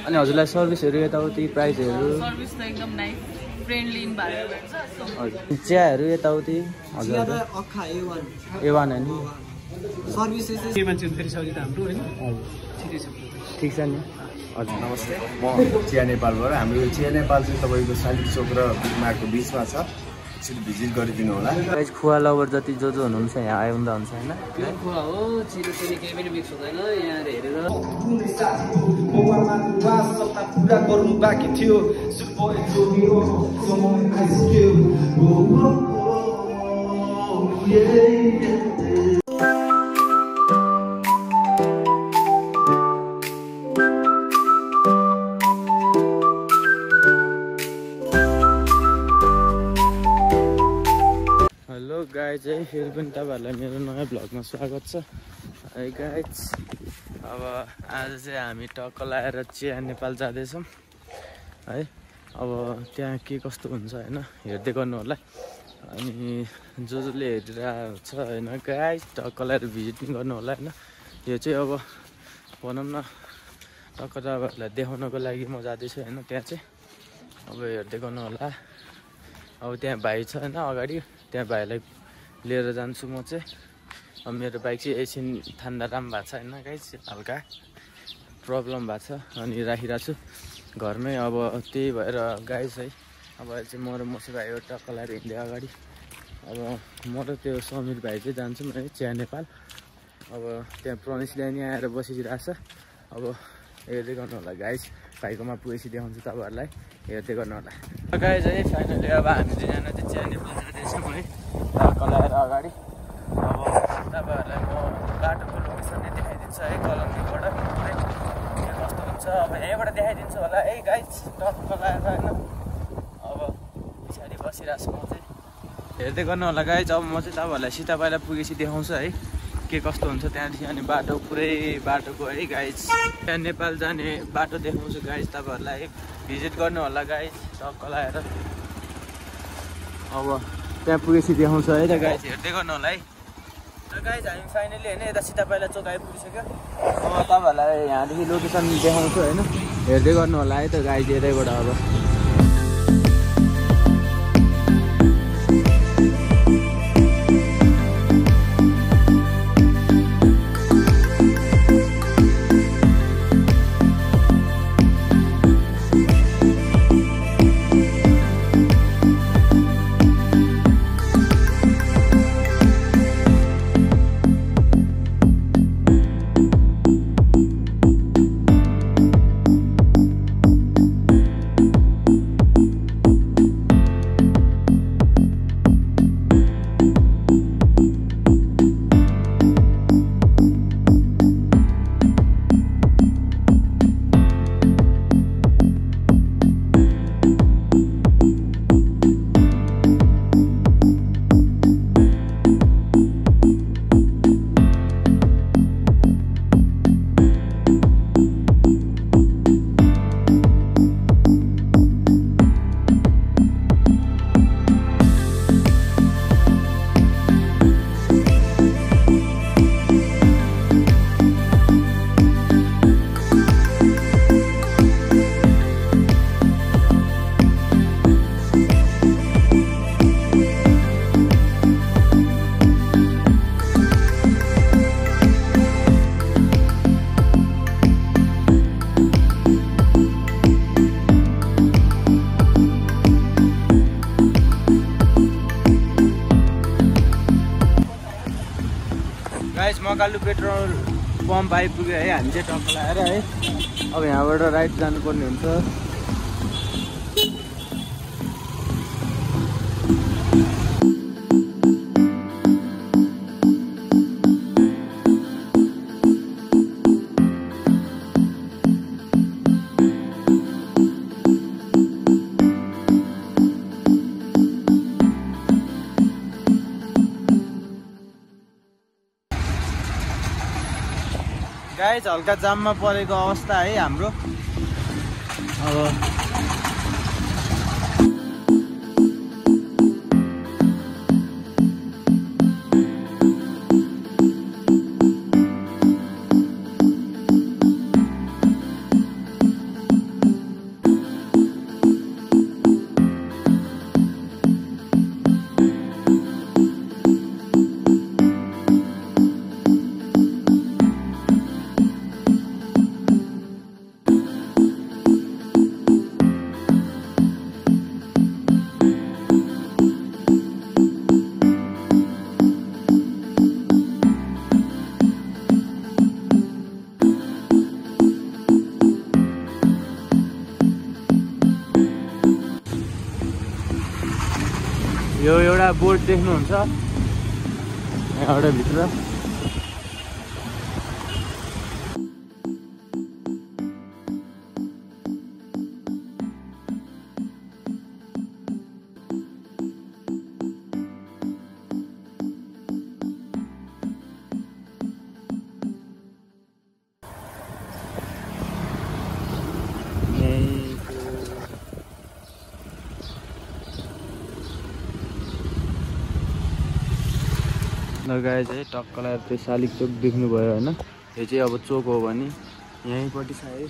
अनि हजुरलाई सर्भिसहरू यताउति प्राइसहरू सर्भिस त एकदम नाइस फ्रेन्डली इन्भाइरोमेन्ट छ हजुर चियाहरू यताउति हजुर अखा A1 A1 हैन सर्भिसेस के मान्छे फेरि सजिलो हाम्रो हैन हजुर ठिकै छ ठीक छ नि हजुर नमस्ते म चिया नेपालबाट हाम्रो यो चिया नेपाल चाहिँ तपाईँको शालिग चोक र बिगमार्टको बिचमा छ एकचोटि भिजिट गरिदिनु होला गाइस खुवा लभर जति जो हुनुहुन्छ यहाँ आउँदा हुन्छ हैन यो खुवा हो चिनी चिनी केही पनि मिक्स हुँदैन यहाँ हेरेर पुरा गर्नु बाँकी थियो हेलो गाइज है फेरि पनि तपाईँहरूलाई मेरो नयाँ भ्लगमा स्वागत छ है गाइज अब आज चाहिँ हामी टक्क लाएर चिया नेपाल जाँदैछौँ है अब त्यहाँ के कस्तो हुन्छ होइन हेर्दै गर्नु होला अनि जसले हेरिरहेको छ होइन गाइज टक्क लाएर भिजिट पनि गर्नु होला होइन यो चाहिँ अब भनौँ न टक्क तपाईँहरूलाई देखाउनको लागि म जाँदैछु होइन त्यहाँ चाहिँ अब हेर्दै गर्नु होला अब त्यहाँ भाइ छ होइन अगाडि त्यहाँ भाइलाई लिएर जान्छु म चाहिँ अब मेरो बाइक चाहिँ एकछिन थान्दा राम्रो भएको छ होइन गाइस हल्का प्रब्लम भएको छ अनि राखिरहेको छु घरमै अब त्यही भएर गाइस है अब चाहिँ म र मसी भाइ एउटा टक्क लाएर हिँड्दै अगाडि अब म र त्यो समीर भाइ चाहिँ जान्छौँ है चिया नेपाल अब त्यहाँ प्रनिस ल्यानी आएर बसिरहेको छ अब हेर्दै गर्नु होला गाइस भाइकोमा पुगेपछि देखाउँछु तपाईँहरूलाई हेर्दै गर्नु होला गाइस है फाइनली अब हामी दुईजना चाहिँ चिया नेपाल जाँदैछौँ है टक्क लाएर अगाडि अब तपाईँहरूलाई म बाटोको लोकेसन देखाइदिन्छु है कलङ्गीबाट है के कस्तो हुन्छ अब यहीँबाट देखाइदिन्छु होला है गाइस टक्क लाएर होइन अब पछाडि बसिरहेको छु म चाहिँ हेर्दै गर्नु होला गाइस अब म चाहिँ तपाईँहरूलाई सिधा पाइला पुगेपछि देखाउँछु है के कस्तो हुन्छ त्यहाँदेखि अनि बाटो पुरै बाटोको है गाइस त्यहाँ नेपाल जाने बाटो देखाउँछु गाइस तपाईँहरूलाई भिजिट गर्नु होला गाइस टक्क लाएर अब त्यहाँ पुगेपछि देखाउँछ है त गाइस हेर्दै गर्नु होला है र गाइस हामी फाइनली होइन यता सीता पाइला चोक आइपुगिसक्यो अब तपाईँहरूलाई यहाँदेखि लोकेसन देखाउँछु होइन हेर्दै गर्नु होला है त गाइस यतैबाट अब गाइस मकालु पेट्रोल पम्प आइपुग्यो है हामी चाहिँ टक्क लाएर है अब यहाँबाट राइट जानुपर्ने हुन्छ गाइस हल्का जाममा परेको अवस्था है हाम्रो अब यो एउटा बोर्ड देख्नुहुन्छ यहाँबाट भित्र गाइज है टक्क लगाएर त्यो शालिग चोक देख्नुभयो होइन यो चाहिँ अब चोक हो भने यहीँपट्टि छ है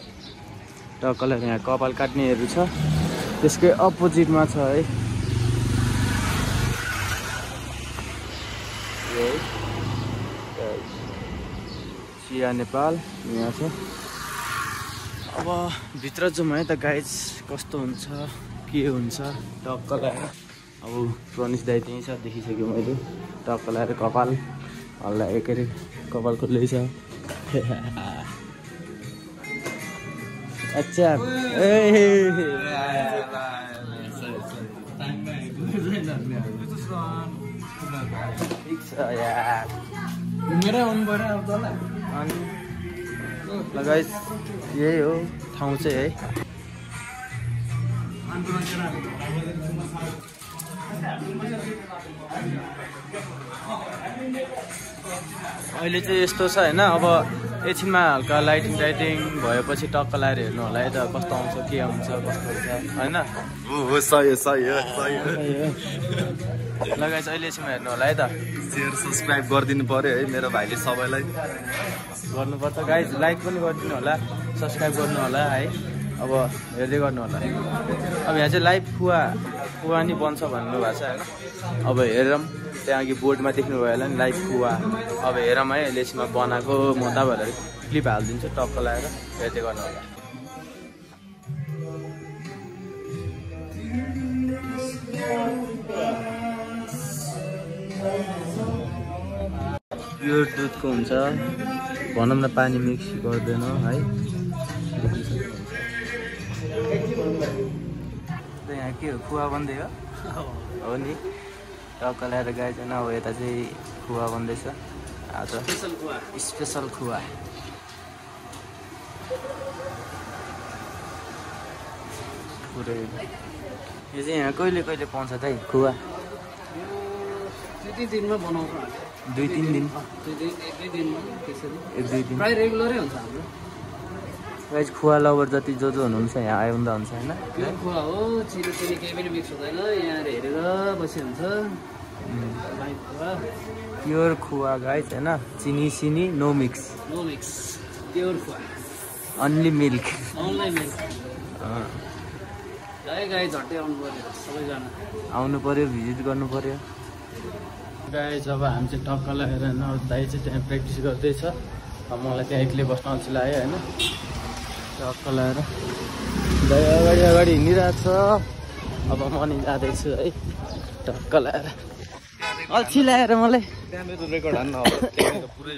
टक्क लगाएर यहाँ कपाल काट्नेहरू छ त्यसकै अपोजिटमा छ है चिया नेपाल यहाँ छ अब भित्र जाउँ है त गाइज कस्तो हुन्छ के हुन्छ टक्क लगाएर अब प्रनिस दाइ त्यहीँ छ देखिसक्यो मैले टक्क लगाएर कपाल हल्ला के अरे कपाल खोल्दै छ अच्छा ल गाइस यही हो ठाउँ चाहिँ है अहिले चाहिँ यस्तो छ होइन अब एकछिनमा हल्का लाइटिङ भएपछि टक्क लगाएर हेर्नु होला है त कस्तो आउँछ के आउँछ कस्तो हुन्छ होइन ल गाइस अहिले एकछिनमा हेर्नु होला है त शेयर सब्सक्राइब गरिदिनु पर्यो है मेरो भाइले सबैलाई गर्नुपर्छ गाइस लाइक पनि गरिदिनु होला सब्सक्राइब गर्नु होला है अब हेर्दै गर्नु होला अब यहाँ चाहिँ लाइभ कुवा नि बन्छ भन्नुभएको छ होइन अब हेरौँ त्यहाँ अघि बोर्डमा देख्नुभयो होला नि लाइभ कुवा अब हेरौँ है अहिले यसमा बनाएको म तपाईँहरूलाई क्लिप हालिदिन्छु टक्क लगाएर हेर्दै गर्नु होला प्योर दुधको हुन्छ भनौँ न पानी मिक्स गर्दैन है यहाँ के हो खुवा बन्दै हो नि टक्क लगाएर गाई छैन अब यता चाहिँ खुवा बन्दैछ आज स्पेसल खुवा पुरै यो चाहिँ यहाँ कहिले कहिले पाउँछ त है खुवा दिनमा बनाउँछ 2-3 दिन एक दुई दिन प्राय रेगुलरै हुन्छ हाम्रो गाइस खुवा लभर जति जो हुनुहुन्छ यहाँ आउँदा हुन्छ होइन प्योर खुवा हो चिनी चिनी केही पनि मिक्स हुँदैन यहाँ हेरेर बसी हुन्छ प्योर खुवा गाइस होइन चिनी सिनी नो मिक्स प्योर खुवा अन्ली मिल्क गाई झट्टै आउनु पर्यो सबैजना आउनु पर्यो भिजिट गर्नु पर्यो गाइस अब हामी चाहिँ टक्क लगाएर होइन दाइ चाहिँ त्यहाँ प्र्याक्टिस गर्दैछ अब मलाई त्यहाँ एक्लै बस्न अल्छी लाग्यो होइन टक्क लगाएर दाइ अगाडि अगाडि हिँडिरहेको छ अब म नि जाँदैछु है टक्क लगाएर अल्छी लगाएर मलाई रेकर्ड हान्न पुरै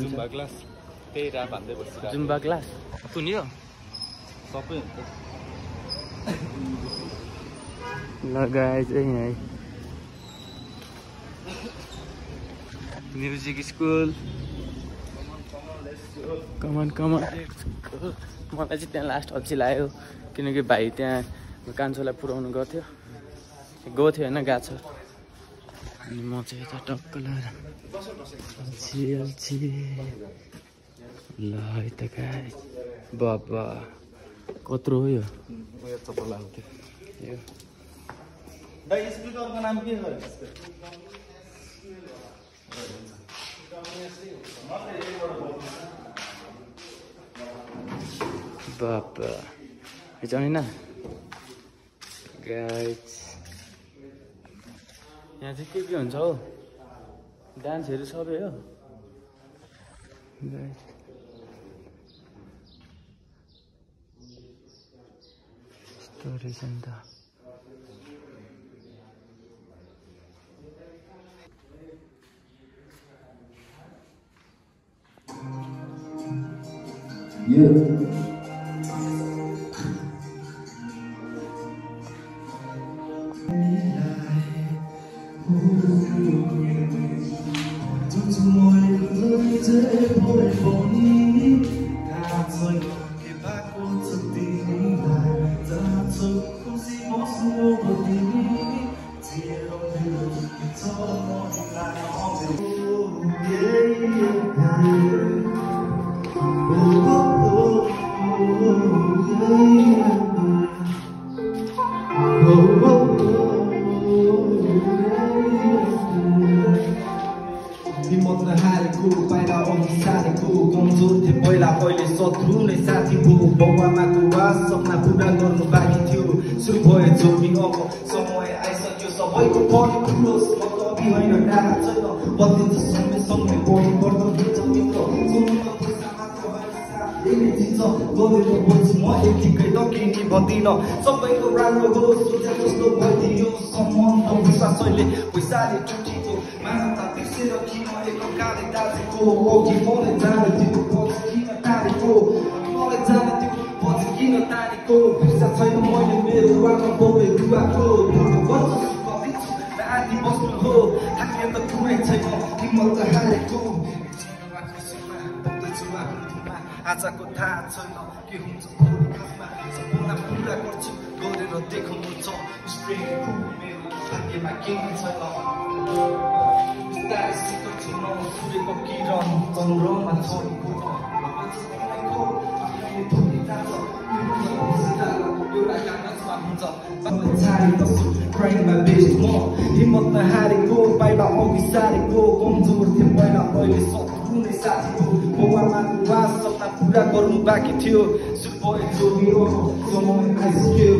जुम्बा क्लास त्यही राप हान्दै बस्छ जुम्बा क्लास कुन हो सबै लगाए चाहिँ है म्युजिक स्कुल कमन मलाई चाहिँ त्यहाँ लास्ट अल्छी लाग्यो किनकि भाइ त्यहाँ कान्छोलाई पुऱ्याउनु गएको थियो होइन गएको छ अनि म चाहिँ यता टक्क लगाएर अल्छी ल यता गाई बाबा कत्रो हो यो चप्पल आउँथ्यो यो दाइ स्पिकरको नाम के हो बाबा हिँड्दैन गाइस यहाँ चाहिँ के हुन्छ हौ डान्सहरू सबै हो गाइस यस्तो रहेछ नि त शत्रु नै साथी हो बाउआमाको वास सपना पुरा गर्नु बाँकी थियो सुरु भयो जोडी अब समय आइसक्यो सबैको परिपूर्ण म त अघि होइन डाहा छैन बदलिन्छ सँगै परिवर्तन हुन्छ मित्र जोड्न पैसा मात्र होइन साथले दिन्छ गरेर बोल्छु म यतिकै त केही निभदिनँ सबैको राम्रो होस् सोचे जस्तो भइदियो सम्बन्ध विश्वास अहिले पैसाले टुटियो मानवता बिर्सेर किन एकअर्काले दाजेको अघि मलाई जाने त्यो पछि किन टाढेको मलाई जाने त्यो पछि किन टाढेको बिर्सा छैन मैले मेरो आमा बाउले रुवाको गर्छु सुख दिन्छु र आदि बस्नु हो थाक्ने त कुरै छैन हिम्मत हारेको आजको थाहा छैन के हुन्छ भोलि खासमा सपना पुरा गर्छु गरेर देखाउनु छ स्प्रेको मेरो भाग्यमा केही छैन बिस्तारै सिक्छु न सूर्यको किरण चन्द्रमा छोडेको हिम्मत नहारेको पाइला अघि सारेको कमजोर थियो पहिला अहिले शत्रु नै साथी हो बाउआमाको वास सपना पुरा गर्नु बाँकी थियो सुरु भयो जोडियो समय आइसक्यो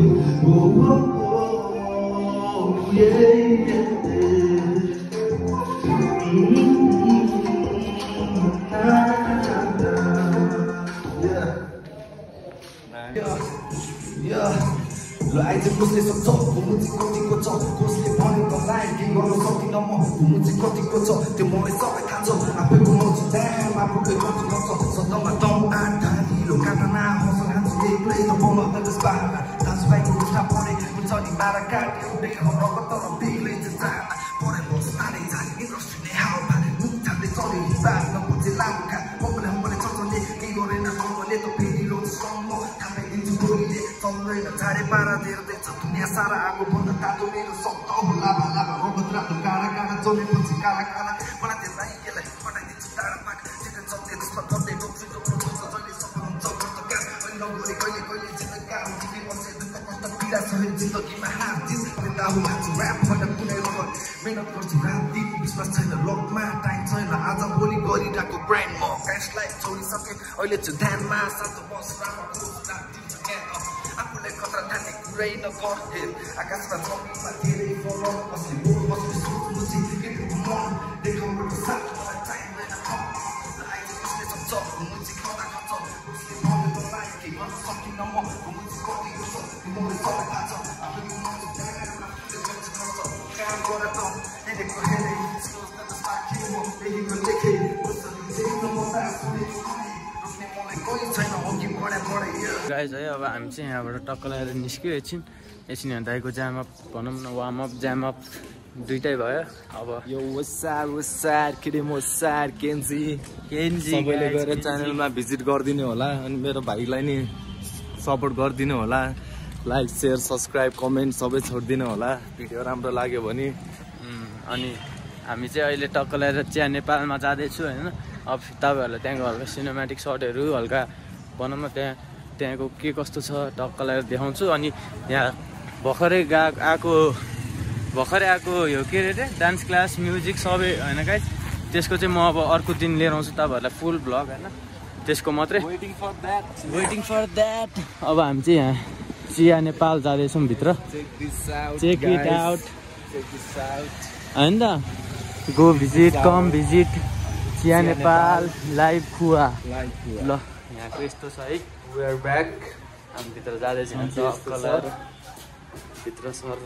ल आइज कसले सक्छ घुम्नु चाहिँ कतिको छ कसले भनेको लाइन के गर्न सक्दिनँ म घुम्नु चाहिँ कतिको छ त्यो मलाई सबै थाहा छ आफैको म चाहिँ दाम आफूकै कति गर्छ सदमा दम आँट ढालिलो काटना हौसला हान्छु एक्लै त पाउन त बाहना दाजुभाइको उठा परे हुन्छ नि बाह्र काट एउटै रगत तर बेग्लै चाहिँ चाहना परे बस्ताले जाने इन्डस्ट्री नै हावा मुक्ताले चले हिँड्दा नबुझे लामो काट बबले हमले चल्छले केही गरेन कमले त फेरि रोजसम्म थापाइदिन्छु गोलीले चल्दैन झाडे पारा दिएर देख्छ दुनियाँ सारा आगो भन्दा तातो मेरो शब्द हो लाभा लाभा रगत रातो काँडा काँडा जमेपछि काला काला मलाई त्यसलाई यसलाई पठाइदिन्छु टाढा पाक चिकन चल्दै त्यसमा गर्दै रोक्छु जहिले सफल हुन्छ व्रतकार अहिले नगरे कहिले कहिले जिन्दगी गाह्रो जिन्दगी बन्छ दुःख कष्ट पीडा छ जिन्दगीमा हार जित दाहु मान्छु ऱ्याप भन्दा कुनै रगत मेहनत गर्छु रात दिन विश्वास छैन लकमा टाइम छैन आज भोलि गरिरहेको ब्रान्ड म क्यासलाई छोडिसकेँ अहिले चाहिँ ध्यानमा सातो बस राम्रो आफूलाई खतरा ठाने कुरै नगर्थे आकाशमा जमिनमा धेरै फरक बस्ने बोल बस्ने सोच्नु चाहिँ मन देखाउनु साथ मलाई चाहिँदैन आइज कसले सक्छ घुम्नु चाहिँ कता खर्च कसले भन्यो तँलाई के गर्न सकिनँ म घुम्नु चाहिँ कतिको छ मलाई सबै थाहा छ आफूले काम गर त हेरेको हेरे सोच्दा त साथी म लेखेको लेखेँ गाइज है अब हामी चाहिँ यहाँबाट टक्क लगाएर निस्क्यो एकछिन दाइको ज्यामअप भनौँ न वार्मअप ज्यामअप दुइटै भयो अब यो वसार केन्जी सबैले गएर च्यानलमा भिजिट गरिदिनु होला अनि मेरो भाइलाई नि सपोर्ट गरिदिनु होला लाइक सेयर सब्सक्राइब कमेन्ट सबै छोडिदिनु होला भिडियो राम्रो लाग्यो भने अनि हामी चाहिँ अहिले टक्क लगाएर चिया नेपालमा जाँदैछु होइन अब तपाईँहरूलाई त्यहाँको हल्का सिनेमेटिक सर्टहरू हल्का भनौँ न त्यहाँको के कस्तो छ टक्क लगाएर देखाउँछु अनि यहाँ भर्खरै आएको यो के अरे डान्स क्लास म्युजिक सबै होइन गाइज त्यसको चाहिँ म अब अर्को दिन लिएर आउँछु तपाईँहरूलाई फुल भ्लग होइन त्यसको मात्रै वेटिङ फर द्याट अब हामी चाहिँ यहाँ चिया नेपाल जाँदैछौँ भित्र चेक इट आउट होइन त गो भिजिट कम भिजिट चिया नेपाल लाइभ खुवा ल यहाँको यस्तो छ है वी आर ब्याक हामी भित्र जाँदैछौँ कलर भित्र सर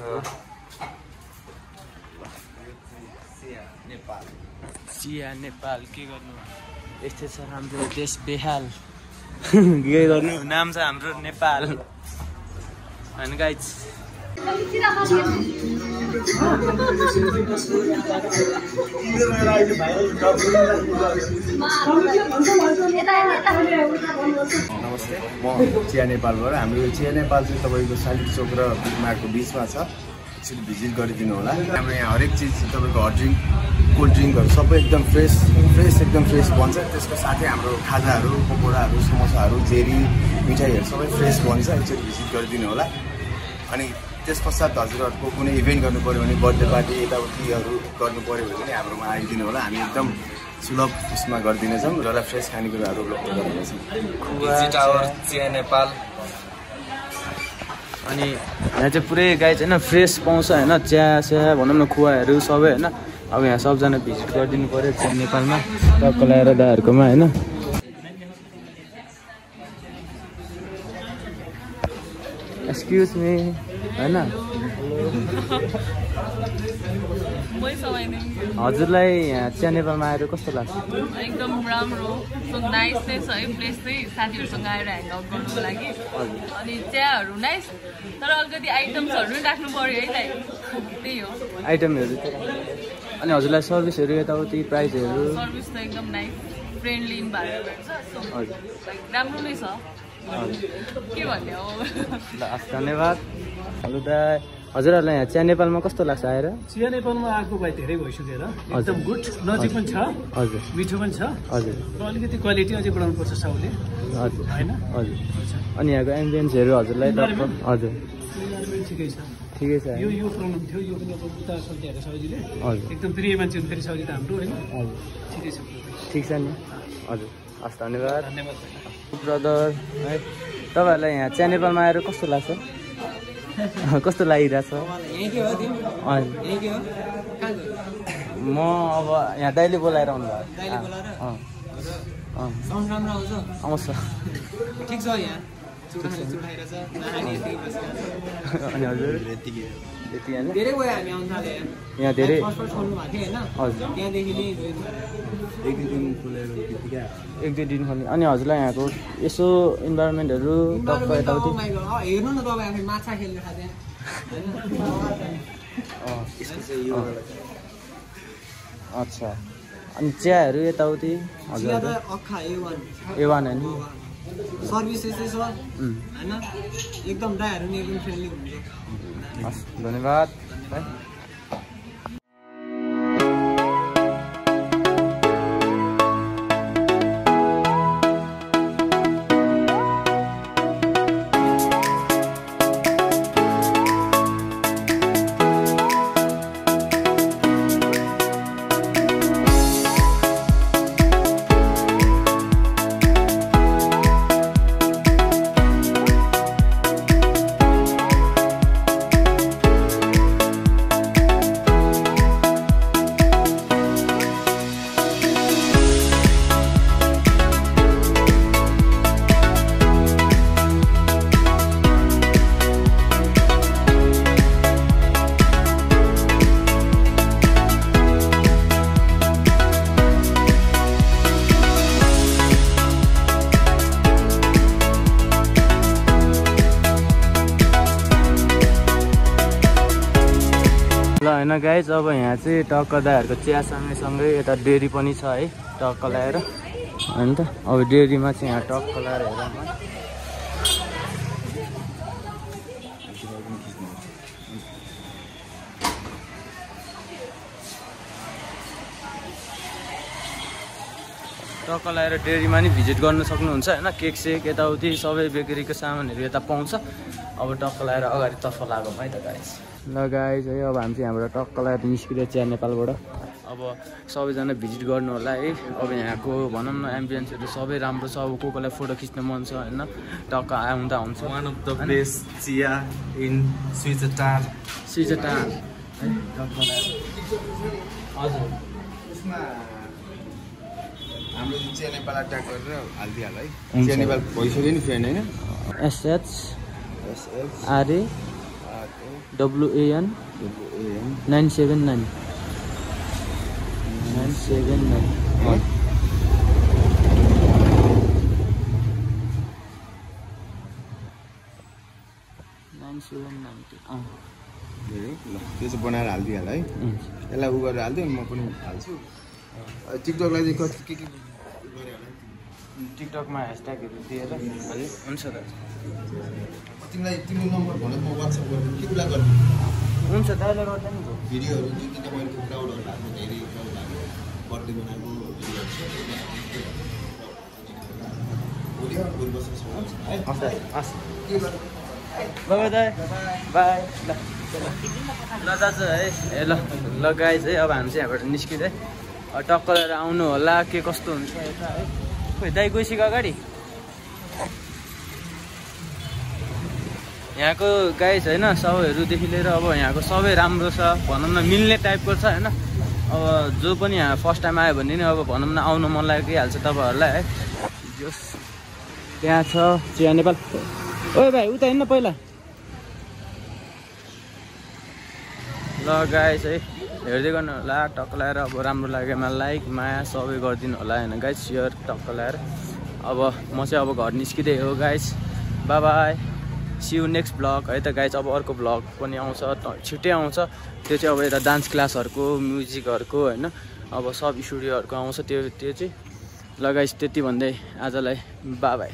चिया नेपाल के गर्नु यस्तै छ हाम्रो देश बेहाल के गर्नु नाम छ हाम्रो नेपाल होइन गाइज नमस्ते म चिया नेपालबाट हाम्रो यो चिया नेपाल चाहिँ तपाईँको शालिग चोक र बिगमार्टको बिचमा छ एकचोटि भिजिट गरिदिनु होला हाम्रो यहाँ हरेक चिज तपाईँको हट ड्रिङ्क कोल्ड ड्रिङ्कहरू सबै एकदम फ्रेस बन्छ त्यसको साथै हाम्रो खाजाहरू पकौडाहरू समोसाहरू जेरी मिठाईहरू सबै फ्रेस बन्छ एकचोटि भिजिट गरिदिनु होला अनि त्यस पश्चात हजुरहरूको कुनै इभेन्ट गर्नु पऱ्यो भने बर्थडे पार्टी यताउतिहरू गर्नु पऱ्यो भने पनि हाम्रोमा आइदिनु होला हामी एकदम सुलभ उसमा गरिदिनेछौँ र फ्रेस खानेकुराहरू उपलब्ध गरिदिनेछौँ। बिजी टावर चिया नेपाल। अनि यहाँ चाहिँ पुरै गाइज होइन फ्रेस पाउँछ होइन, चिया स्या भनौँ न खुवाहरू सबै होइन। अब यहाँ सबजना भिजिट गरिदिनु पऱ्यो चिया नेपालमा टक्क लगाएर दाहरूकोमा होइन। एक्सक्युज मी होइन, हजुरलाई यहाँ चिया नेपालमा आएर कस्तो लाग्छ? एकदम राम्रो, सो नाइस नै छ है प्लेस चाहिँ, साथीहरूसँग आएर ह्याङ आउट गर्नुको लागि। अनि चियाहरू नाइस, तर अलिकति आइटम्सहरू नै राख्नु पऱ्यो है, लाइक त्यही हो आइटमहरू। अनि हजुरलाई सर्भिसहरू यताउति प्राइसहरू? सर्भिस त एकदम नाइस, फ्रेन्डली इन्भाइरोमेन्ट छ, सो लाइक राम्रो नै छ, के भन्ने हो। धन्यवाद। हेलो दाइ, हजुरहरूलाई यहाँ चिया नेपालमा कस्तो लाग्छ आएर? चिया नेपालमा आएको भाइ धेरै भइसकेर एकदम गुड, नजिक पनि छ, हजुर मिठो पनि छ, हजुर, र अलिकति क्वालिटी अझै बढाउनु पर्छ साउले, हजुर होइन? हजुर। अनि यहाँको एम्बियन्सहरू हजुरलाई हजुर ठिकै छ, ठिकै छ यो प्रब्लम थियो, यो पनि अब उता सकिहाल्यो साउजीले, हजुर एकदम प्रिय मान्छे हुनु फेरि साउजी त हाम्रो होइन, हजुर ठिकै छ, ठिक छ नि हजुर। हस् धन्यवाद धन्यवाद। ब्रदर है। तपाईँहरूलाई यहाँ चिया नेपालमा आएर कस्तो लाग्छ? कस्तो लागिरहेछ? म अब यहाँ दाइले बोलाएर आउनु भयो। आउँछ ठिक छ यहाँ अनि हजुर यति होइन, धेरै गयो हामी आउनु थाले यहाँ धेरै छोड्नु भएको थियो होइन, हजुर त्यहाँदेखि नै एक दुई दिन खोल्ने। अनि हजुरलाई यहाँको यसो इन्भाइरोमेन्टहरू टक्क यताउति हेर्नु न तपाईँ आफै माछा खेल्नु खाँदै अच्छा। अनि चियाहरू यताउति हजुर अक्खा A1 होइन? सर्भिस यस्तै छ होइन, एकदम ड्राइहरू नि एकदम फ्रेन्डली हुन्छ। हस् धन्यवाद है। ल होइन गाइज, अब यहाँ चाहिँ टक्क दाइहरूको चिया सँगै यता डेरी पनि छ है, टक्क ल्याएर होइन त। अब डेरीमा चाहिँ यहाँ टक्क ल्याएर हेरौँ। टक्क ल्याएर डेरीमा नि भिजिट गर्न सक्नुहुन्छ होइन, केक सेक यताउति सबै बेकरीको सामानहरू यता पाउँछ। अब टक्क ल्याएर अगाडितर्फ लागौँ है त गाइज। ल गाइज है, अब हामी चाहिँ यहाँबाट टक्क ल्याएर निस्किँदै चिया नेपालबाट। अब सबैजना भिजिट गर्नु होला है। अब यहाँको भनौँ न एम्बियन्सहरू सबै राम्रो छ। अब को कोलाई फोटो खिच्न मन छ होइन, टक्क आउँदा हुन्छ। वान अफ द बेस्ट चिया इन स्विजरल्यान्ड है टक्क ल्याएर हजुर उसमा हाम्रो चिया नेपाल ट्याग गरेर हालिदिइहाल है। चिया नेपाल भइसक्यो नि फ्रेन्ड होइन? SHRAWAN 979 ल त्यो चाहिँ बनाएर हालिदिइहाल है। यसलाई उ गरेर हालिदियो, म पनि हाल्छु। टिकटकलाई चाहिँ कति के टिकटकमा ह्यासट्यागहरू दिएर हजुर हुन्छ त। तिमीलाई तिम्रो नम्बर भनेर म वाट्सएप गर्छु, के कुरा गर्नु हुन्छ दाइले गर्दा नि भयो। भिडियोहरू जुन चाहिँ तपाईँको क्राउडहरू भएको धेरै क्राउड भएको बर्थडे बनाएको बाई दाइ बाई। ल दाजु है, ए ल गाइज है, अब हामी चाहिँ यहाँबाट निस्किँदै टक्क लिएर आउनु होला के कस्तो हुन्छ यता है। खोइ दाइ गइसक्यो अगाडि। यहाँको गाइस होइन सबैहरूदेखि लिएर अब यहाँको सबै राम्रो छ भनौँ न, मिल्ने टाइपको छ होइन। अब जो पनि यहाँ फर्स्ट टाइम आयो भने नि अब भनौँ न आउनु मन लागिहाल्छ तपाईँहरूलाई है। जस त्यहाँ छ चिया नेपाल। ओए भाइ उता हिँड्न पहिला। ल गाइस है हेर्दै गर्नु होला, टक्क लगाएर अब राम्रो लागेमा लाइक माया सबै गरिदिनु होला होइन गाइस, सेयर टक्क लगाएर। अब म चाहिँ अब घर निस्किँदै हो guys, bye bye, see you next blog है त गाइस। अब अर्को ब्लग पनि आउँछ छिट्टै आउँछ, त्यो चाहिँ अब यता डान्स क्लासहरूको म्युजिकहरूको होइन अब सब स्टुडियोहरूको आउँछ त्यो चाहिँ। ल गाइस त्यति भन्दै आजलाई बाई बाई।